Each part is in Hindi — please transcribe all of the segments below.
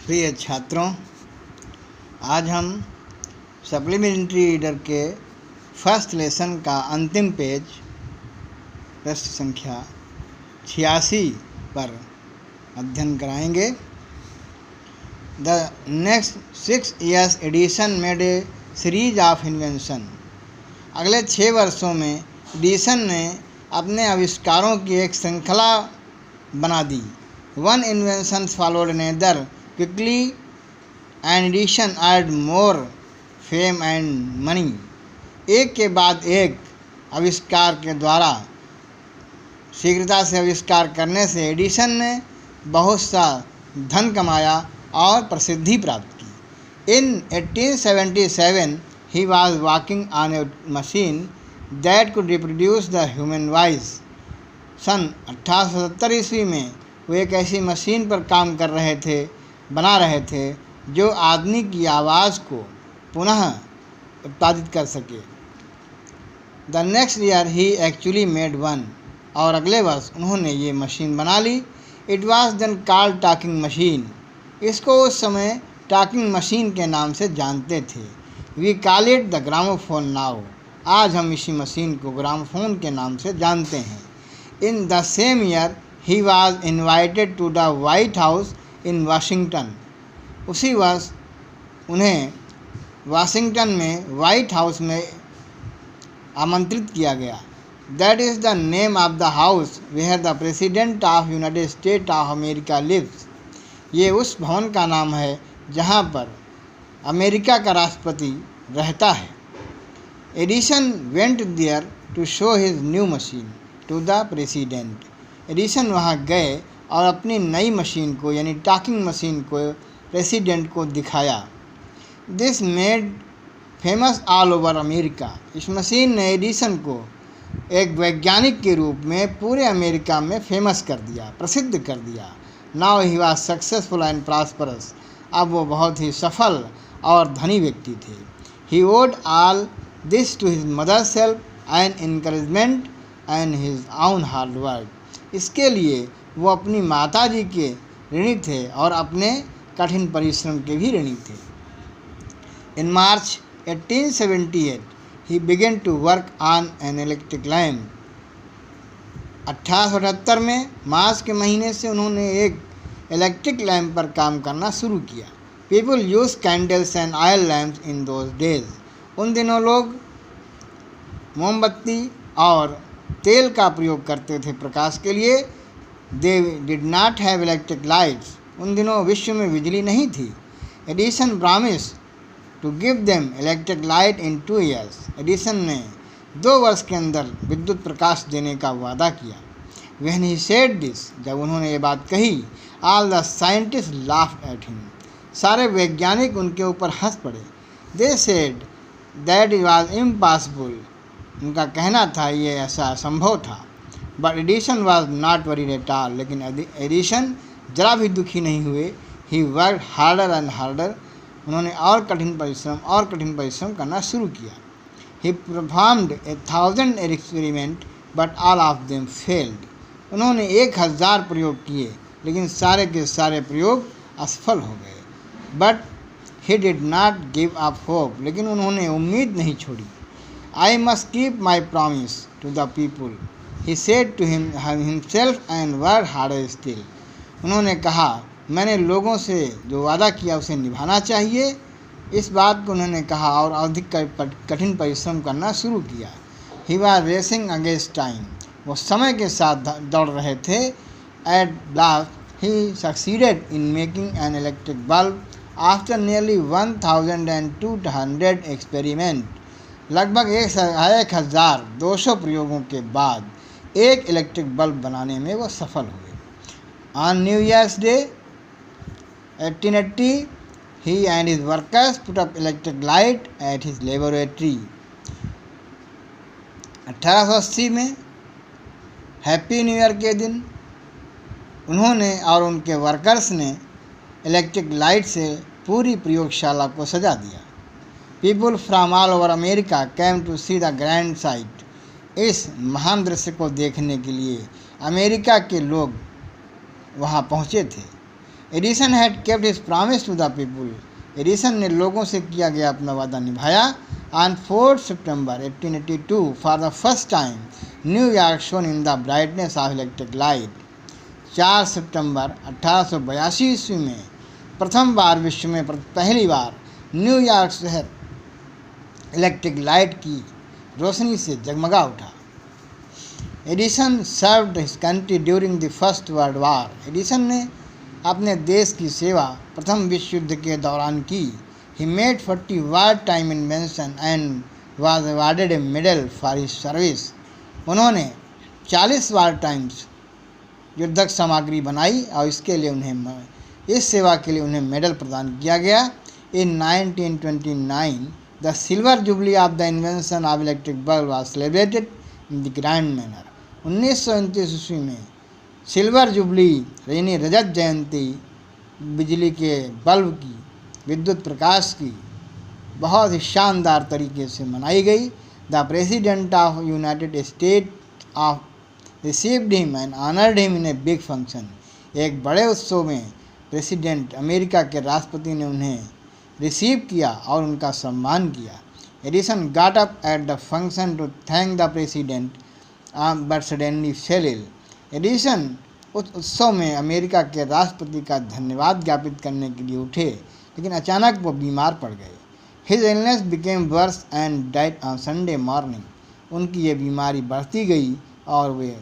प्रिय छात्रों, आज हम सप्लीमेंट्री रीडर के फर्स्ट लेसन का अंतिम पेज प्रश्न संख्या 86 पर अध्ययन कराएंगे। The next 6 years Edison made a series of invention. अगले 6 वर्षों में एडिसन ने अपने आविष्कारों की एक श्रृंखला बना दी। One invention followed another quickly and Edison earned more fame and money। एक के बाद एक आविष्कार के द्वारा शीघ्रता से आविष्कार करने से एडिसन ने बहुत सा धन कमाया और प्रसिद्धि प्राप्त की। इन 1877 he was working on a machine that could reproduce the human voice। सन 1870 ईस्वी में वो एक ऐसी मशीन पर काम बना रहे थे जो आदमी की आवाज़ को पुनः उत्पादित कर सके। The next year he actually made one. और अगले वर्ष उन्होंने ये मशीन बना ली। It was then called talking machine. इसको उस समय टॉकिंग मशीन के नाम से जानते थे। We call it the gramophone now. आज हम इसी मशीन को ग्रामोफोन के नाम से जानते हैं। In the same year he was invited to the White House in Washington. उसी वर्ष उन्हें वाशिंगटन में वाइट हाउस में आमंत्रित किया गया। That is the name of the house where the president of United State of America lives. ये उस भवन का नाम है जहाँ पर अमेरिका का राष्ट्रपति रहता है। Edison went there to show his new machine to the president. Edison वहाँ गए और अपनी नई मशीन को यानी टॉकिंग मशीन को प्रेसिडेंट को दिखाया। This made famous all over America. इस मशीन ने एडिसन को एक वैज्ञानिक के रूप में पूरे अमेरिका में फेमस कर दिया, प्रसिद्ध कर दिया। Now he was successful and prosperous. अब वो बहुत ही सफल और धनी व्यक्ति थे। He owed all this to his mother's help and encouragement and his own hard work. इसके लिए वो अपनी माताजी के ऋणी थे और अपने कठिन परिश्रम के भी ऋणी थे। In March 1878 he began to work on an electric lamp. 1878 में मार्च के महीने से उन्होंने एक इलेक्ट्रिक लैम्प पर काम करना शुरू किया। People use candles and oil lamps in those days. उन दिनों लोग मोमबत्ती और तेल का प्रयोग करते थे प्रकाश के लिए। They did not have electric lights. उन दिनों विश्व में बिजली नहीं थी। Edison promise to give them electric light in 2 years। Edison ने 2 वर्ष के अंदर विद्युत प्रकाश देने का वादा किया। व्हेन ही सेड दिस, जब उन्होंने ये बात कही, all the scientist laughed at him. सारे वैज्ञानिक उनके ऊपर हंस पड़े। They said that it was impossible. उनका कहना था ये ऐसा असंभव था। But Edison was not worried at all. लेकिन एडिसन जरा भी दुखी नहीं हुए। ही वर्क हार्डर एंड हार्डर। उन्होंने और कठिन परिश्रम करना शुरू किया। ही performed 1000 experiment but all of them failed. उन्होंने 1000 प्रयोग किए लेकिन सारे के सारे प्रयोग असफल हो गए। But he did not give up hope. लेकिन उन्होंने उम्मीद नहीं छोड़ी। I must keep my promise to the people, he said to himself and worked harder still। उन्होंने कहा, मैंने लोगों से जो वादा किया उसे निभाना चाहिए। इस बात को उन्होंने कहा और अधिक कठिन परिश्रम करना शुरू किया। he was racing against time। वो समय के साथ दौड़ रहे थे। at last he succeeded in making an electric bulb after nearly 1200 experiments। लगभग 1200 प्रयोगों के बाद एक इलेक्ट्रिक बल्ब बनाने में वो सफल हुए। On new years day 1880 he and his workers put up electric light at his laboratory. 1880 में हैप्पी न्यू ईयर के दिन उन्होंने और उनके वर्कर्स ने इलेक्ट्रिक लाइट से पूरी प्रयोगशाला को सजा दिया। People from all over America came to see the grand sight. इस महान दृश्य को देखने के लिए अमेरिका के लोग वहाँ पहुँचे थे। Edison had kept his promise to the people. Edison ने लोगों से किया गया अपना वादा निभाया। On 4 September 1882 for the first time New York shone in the brightness of electric light. 4 सितंबर 1882 ईस्वी में प्रथम बार विश्व में पहली बार न्यूयॉर्क शहर इलेक्ट्रिक लाइट की रोशनी से जगमगा उठा। Edison served his country during the First World War. Edison ने अपने देश की सेवा प्रथम विश्व युद्ध के दौरान की। He made 40 war time invention and was awarded A medal for his service. उन्होंने 40 वार टाइम्स युद्धक सामग्री बनाई और इसके लिए उन्हें इस सेवा के लिए उन्हें मेडल प्रदान किया गया। इन 1929 the silver jubilee of the invention of electric bulb was celebrated in the grand manner. 1929 ईस्वी में सिल्वर जुबली यानी रजत जयंती बिजली के बल्ब की, विद्युत प्रकाश की बहुत ही शानदार तरीके से मनाई गई। The president of United State of received him and honoured him in a big function. एक बड़े उत्सव में प्रेसिडेंट अमेरिका के राष्ट्रपति ने उन्हें रिसीव किया और उनका सम्मान किया। Edison got up at the function to thank the president but suddenly fell ill. Edison उस उत्सव में अमेरिका के राष्ट्रपति का धन्यवाद ज्ञापित करने के लिए उठे, लेकिन अचानक वो बीमार पड़ गए। His illness became worse and died on Sunday morning. उनकी ये बीमारी बढ़ती गई और वे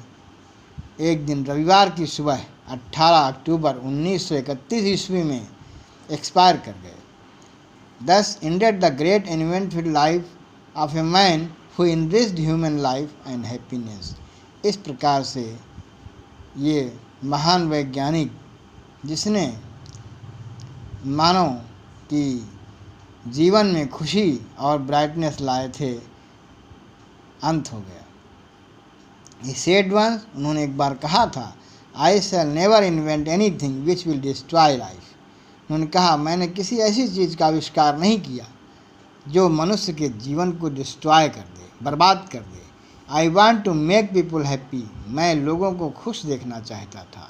एक दिन रविवार की सुबह 18 अक्टूबर 1931 ईस्वी में एक्सपायर कर गए। Thus ended the great eventful life of a man who enriched human life and happiness। इस प्रकार से ये महान वैज्ञानिक जिसने मानव की जीवन में खुशी और ब्राइटनेस लाए थे, अंत हो गया। He said once, उन्होंने एक बार कहा था, I shall never invent anything which will destroy life। उन्होंने कहा, मैंने किसी ऐसी चीज़ का आविष्कार नहीं किया जो मनुष्य के जीवन को डिस्ट्रॉय कर दे, बर्बाद कर दे। I want to make people happy. मैं लोगों को खुश देखना चाहता था।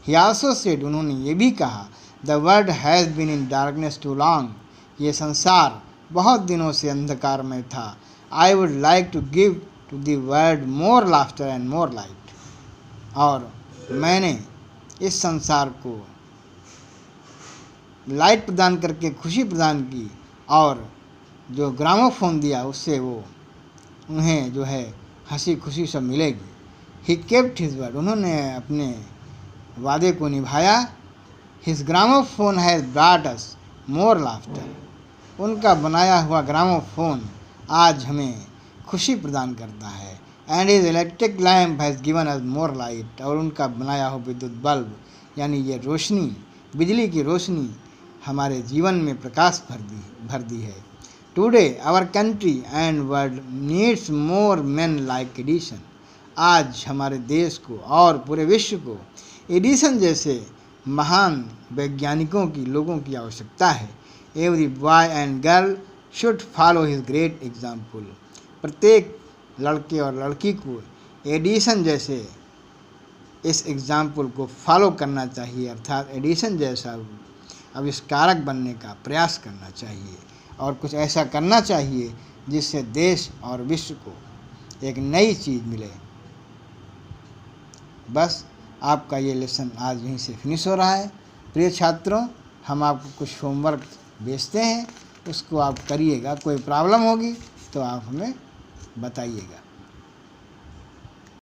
ही आल्सो सेड, उन्होंने ये भी कहा, the world has been in darkness too long. ये संसार बहुत दिनों से अंधकार में था। I would like to give to the world more laughter and more light. और मैंने इस संसार को लाइट प्रदान करके खुशी प्रदान की, और जो ग्रामोफोन दिया उससे वो उन्हें जो है हंसी खुशी सब मिलेगी। ही केप्ट हिज वर्ड, उन्होंने अपने वादे को निभाया। His gramophone has brought us more laughter. उनका बनाया हुआ ग्रामोफोन आज हमें खुशी प्रदान करता है। And his electric lamp has given us more light. और उनका बनाया हुआ विद्युत बल्ब यानी ये रोशनी, बिजली की रोशनी हमारे जीवन में प्रकाश भर दी है। Today our country and world needs more man like Edison. आज हमारे देश को और पूरे विश्व को एडिसन जैसे महान वैज्ञानिकों की, लोगों की आवश्यकता है। Every boy and girl should follow his great example. प्रत्येक लड़के और लड़की को एडिसन जैसे इस एग्जाम्पल को फॉलो करना चाहिए, अर्थात एडिसन जैसा आविष्कारक बनने का प्रयास करना चाहिए और कुछ ऐसा करना चाहिए जिससे देश और विश्व को एक नई चीज़ मिले। बस आपका ये लेसन आज यहीं से फिनिश हो रहा है। प्रिय छात्रों, हम आपको कुछ होमवर्क भेजते हैं, उसको आप करिएगा। कोई प्रॉब्लम होगी तो आप हमें बताइएगा।